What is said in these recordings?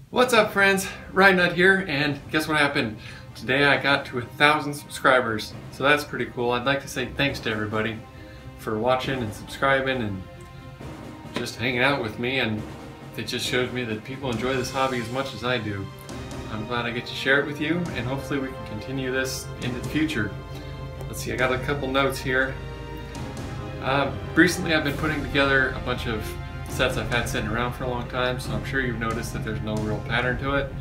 What's up, friends? Rant here, and guess what happened? Today I got to 1,000 subscribers, so that's pretty cool. I'd like to say thanks to everybody for watching and subscribing and just hanging out with me, and it just shows me that people enjoy this hobby as much as I do. I'm glad I get to share it with you, and hopefully we can continue this into the future. Let's see, I got a couple notes here. Recently I've been putting together a bunch of sets I've had sitting around for a long time, so I'm sure you've noticed that there's no real pattern to it.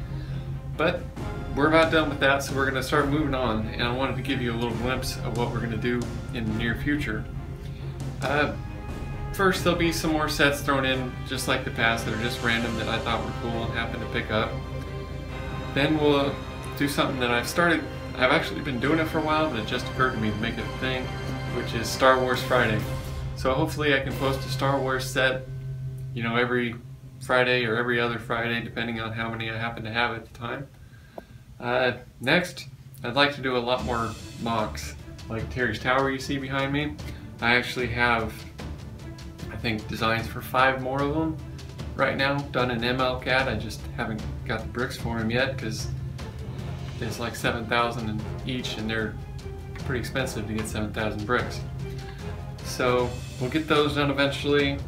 But we're about done with that, so we're going to start moving on, and I wanted to give you a little glimpse of what we're going to do in the near future. First, there'll be some more sets thrown in just like the past that are just random that I thought were cool and happened to pick up. Then we'll do something that I've actually been doing it for a while, but it just occurred to me to make it a thing, which is Star Wars Friday. So hopefully I can post a Star Wars set, you know, every Friday or every other Friday, depending on how many I happen to have at the time. Next, I'd like to do a lot more mocks, like Terry's Tower you see behind me. I actually have, I think, designs for 5 more of them right now, done in MLCAD. I just haven't got the bricks for them yet, because there's like 7,000 in each, and they're pretty expensive to get 7,000 bricks. So we'll get those done eventually.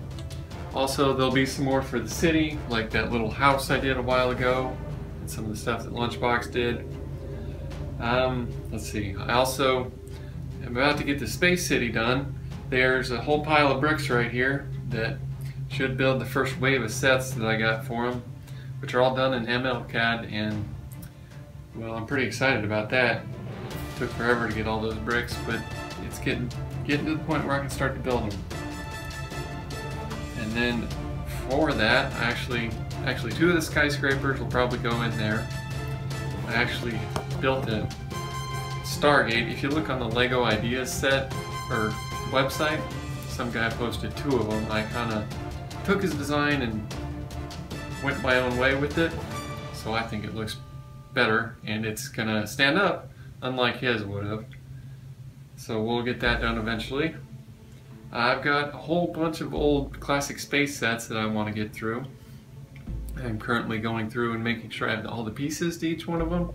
Also, there'll be some more for the city, like that little house I did a while ago, and some of the stuff that Lunchbox did. Let's see, I also am about to get the Space City done. There's a whole pile of bricks right here that should build the first wave of sets that I got for them, which are all done in MLCAD, and well, I'm pretty excited about that. It took forever to get all those bricks, but it's getting to the point where I can start to build them. And then for that, actually 2 of the skyscrapers will probably go in there. I actually built a Stargate. If you look on the Lego Ideas set or website, some guy posted 2 of them. I kind of took his design and went my own way with it, so I think it looks better and it's gonna stand up, unlike his would have. So we'll get that done eventually. I've got a whole bunch of old classic space sets that I want to get through. I'm currently going through and making sure I have all the pieces to each one of them,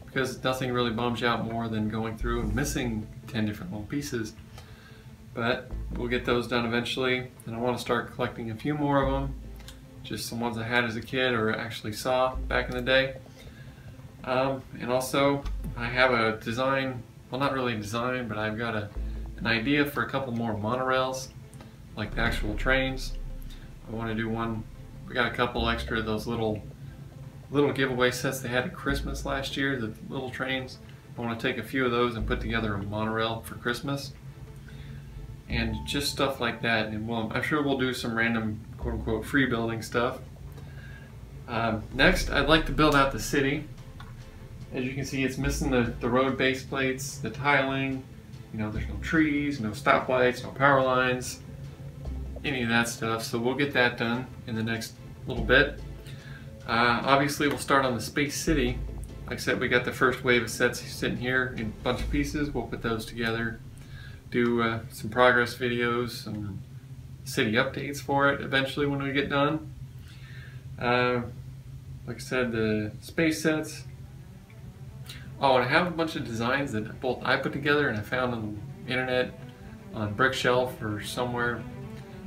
because nothing really bums you out more than going through and missing 10 different little pieces. But we'll get those done eventually, and I want to start collecting a few more of them, just some ones I had as a kid or actually saw back in the day. And also I have a design, well, not really a design, but I've got an idea for a couple more monorails, like the actual trains. I want to do one. We got a couple extra of those little giveaway sets they had at Christmas last year, the little trains. I want to take a few of those and put together a monorail for Christmas, and just stuff like that. And I'm sure we'll do some random quote-unquote free building stuff. Next, I'd like to build out the city. As you can see, it's missing the road base plates, the tiling. You know, there's no trees, no stoplights, no power lines, any of that stuff. So we'll get that done in the next little bit. Obviously, we'll start on the Space City. Like I said, we got the first wave of sets sitting here in a bunch of pieces. We'll put those together, do some progress videos, some city updates for it eventually when we get done. Like I said, the space sets. Oh, and I have a bunch of designs that both I put together and I found on the internet, on Brickshelf or somewhere,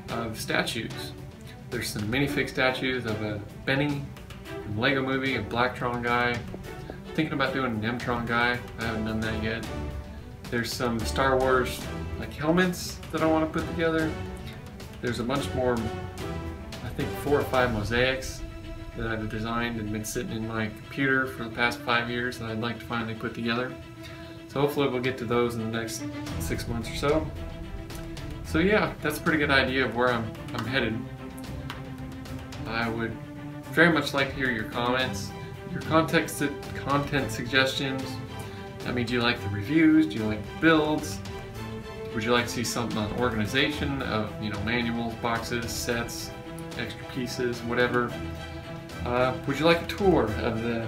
of statues. There's some minifig statues of a Benny from Lego Movie, a Blacktron guy. I'm thinking about doing an M-Tron guy. I haven't done that yet. There's some Star Wars like helmets that I want to put together. There's a bunch more, I think 4 or 5 mosaics that I've designed and been sitting in my computer for the past 5 years that I'd like to finally put together. So hopefully we'll get to those in the next 6 months or so. So yeah, that's a pretty good idea of where I'm headed. I would very much like to hear your comments, your content suggestions. I mean, do you like the reviews? Do you like the builds? Would you like to see something on organization of, you know, manuals, boxes, sets, extra pieces, whatever? Would you like a tour of the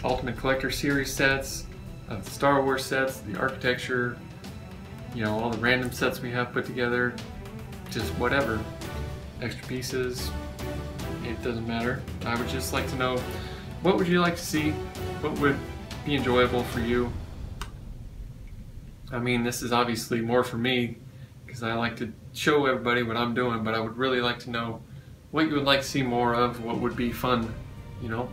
Ultimate Collector Series sets, of the Star Wars sets, the architecture, you know, all the random sets we have put together, just whatever, extra pieces, doesn't matter. I would just like to know, what would you like to see? What would be enjoyable for you? I mean, this is obviously more for me because I like to show everybody what I'm doing, but I would really like to know what you would like to see more of, what would be fun, you know?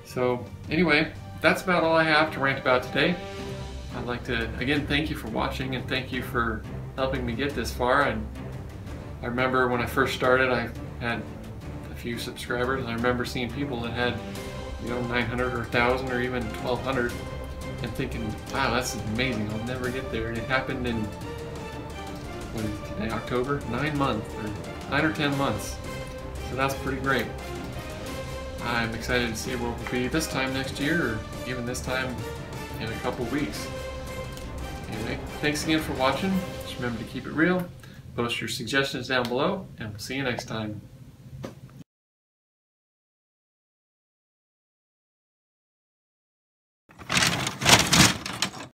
So anyway, that's about all I have to rant about today. I'd like to, again, thank you for watching and thank you for helping me get this far. And I remember when I first started, I had a few subscribers. I remember seeing people that had, 900 or 1,000 or even 1,200 and thinking, wow, that's amazing, I'll never get there. And it happened in, what is it today, October? 9 months, or 9 or 10 months. So that's pretty great. I'm excited to see where we'll be this time next year, or even this time in a couple weeks. Anyway, thanks again for watching. Just remember to keep it real. Post your suggestions down below, and we'll see you next time.